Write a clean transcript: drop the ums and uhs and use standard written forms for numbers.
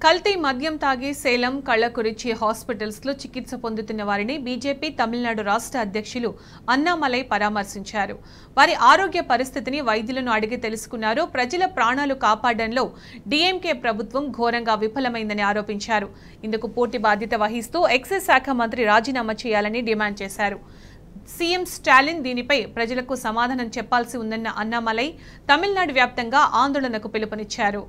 కల్తీ మద్యం తాగి సేలం కళ్ళకురిచి హాస్పిటల్స్లో చికిత్స పొందుతున్న వారిని బీజేపీ తమిళనాడు రాష్ట్ర అధ్యక్షులు అన్నామలై పరామర్శించారు. వారి ఆరోగ్య పరిస్థితిని వైద్యులను అడిగి తెలుసుకున్నారు. ప్రజల ప్రాణాలు కాపాడడంలో డీఎంకే ప్రభుత్వం ఘోరంగా విఫలమైందని ఆరోపించారు. ఇందుకు పూర్తి బాధ్యత వహిస్తూ ఎక్సైజ్ శాఖ మంత్రి రాజీనామా చేయాలని డిమాండ్ చేశారు. సీఎం స్టాలిన్ దీనిపై ప్రజలకు సమాధానం చెప్పాల్సి ఉందన్న అన్నామలై తమిళనాడు వ్యాప్తంగా ఆందోళనకు పిలుపునిచ్చారు.